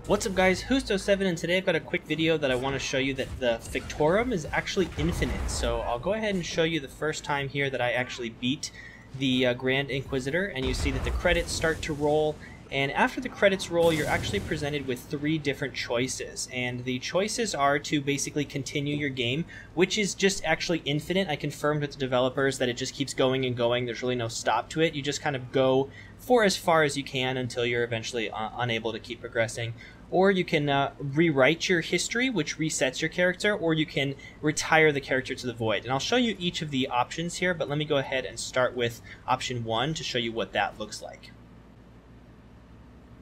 What's up guys, Husto7, and today I've got a quick video that I want to show you that the Fictorum is actually infinite. So I'll go ahead and show you the first time here that I actually beat the Grand Inquisitor, and you see that the credits start to roll, and after the credits roll you're actually presented with 3 different choices, and the choices are to basically continue your game, which is just actually infinite. I confirmed with the developers that it just keeps going and going, there's really no stop to it. You just kind of go for as far as you can until you're eventually unable to keep progressing. Or you can rewrite your history, which resets your character, or you can retire the character to the void. And I'll show you each of the options here, but let me go ahead and start with option 1 to show you what that looks like.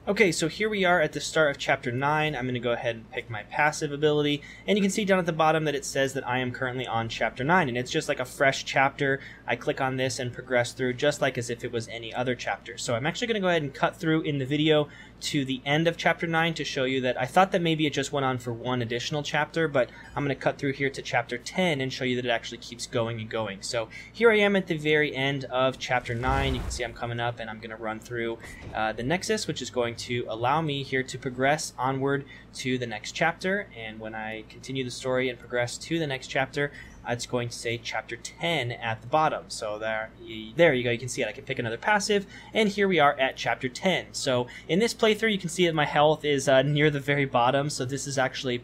Okay, so here we are at the start of Chapter 9. I'm going to go ahead and pick my passive ability, and you can see down at the bottom that it says that I am currently on Chapter 9, and it's just like a fresh chapter. I click on this and progress through just like as if it was any other chapter. So I'm actually going to go ahead and cut through in the video to the end of Chapter 9 to show you that I thought that maybe it just went on for one additional chapter, but I'm going to cut through here to Chapter 10 and show you that it actually keeps going and going. So here I am at the very end of Chapter 9. You can see I'm coming up, and I'm going to run through the Nexus, which is going to allow me here to progress onward to the next chapter. And when I continue the story and progress to the next chapter, it's going to say Chapter 10 at the bottom. So there you go, you can see it. I can pick another passive, and here we are at Chapter 10. So in this playthrough, you can see that my health is near the very bottom, so this is actually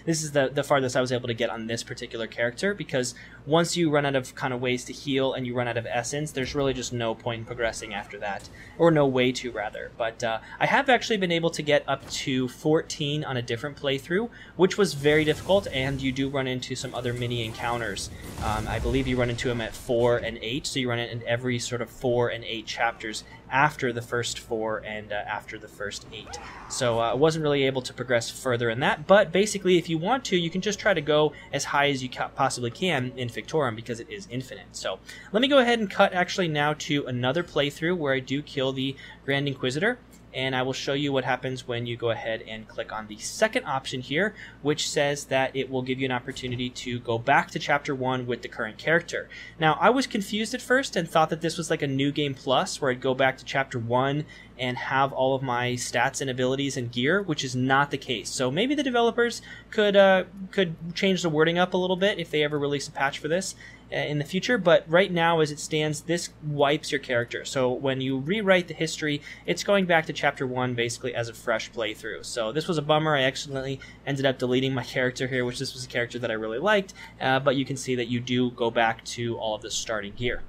this is the farthest I was able to get on this particular character, because once you run out of kind of ways to heal and you run out of essence, there's really just no point in progressing after that, or no way to rather. But I have actually been able to get up to 14 on a different playthrough, which was very difficult, and you do run into some other mini encounters. I believe you run into them at 4 and 8, so you run it in every sort of 4 and 8 chapters after the first 4 and after the first 8. So I wasn't really able to progress further in that, but basically if you want to, you can just try to go as high as you possibly can in Fictorum, because it is infinite. So let me go ahead and cut actually now to another playthrough where I do kill the Grand Inquisitor, and I will show you what happens when you go ahead and click on the second option here, which says that it will give you an opportunity to go back to Chapter 1 with the current character. Now, I was confused at first and thought that this was like a New Game Plus, where I'd go back to Chapter 1 and have all of my stats and abilities and gear, which is not the case. So maybe the developers could change the wording up a little bit if they ever release a patch for this in the future, but right now as it stands, this wipes your character. So when you rewrite the history, it's going back to Chapter 1 basically as a fresh playthrough. So this was a bummer. I accidentally ended up deleting my character here, which this was a character that I really liked, but you can see that you do go back to all of the starting gear.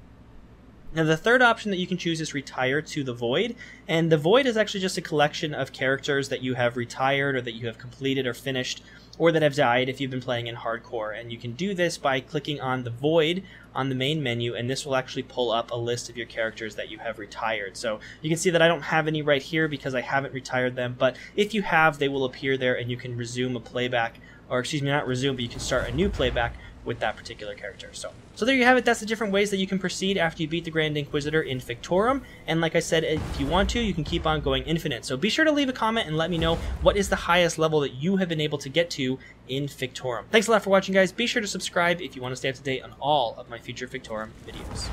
Now the third option that you can choose is retire to the void, and the void is actually just a collection of characters that you have retired or that you have completed or finished, or that have died if you've been playing in hardcore. And you can do this by clicking on the void on the main menu, and this will actually pull up a list of your characters that you have retired. So you can see that I don't have any right here because I haven't retired them, but if you have, they will appear there, and you can resume a playback, or excuse me, not resume, but you can start a new playback with that particular character. So there you have it. That's the different ways that you can proceed after you beat the Grand Inquisitor in Fictorum. And like I said, if you want to, you can keep on going infinite. So be sure to leave a comment and let me know what is the highest level that you have been able to get to in Fictorum. Thanks a lot for watching, guys. Be sure to subscribe if you want to stay up to date on all of my future Fictorum videos.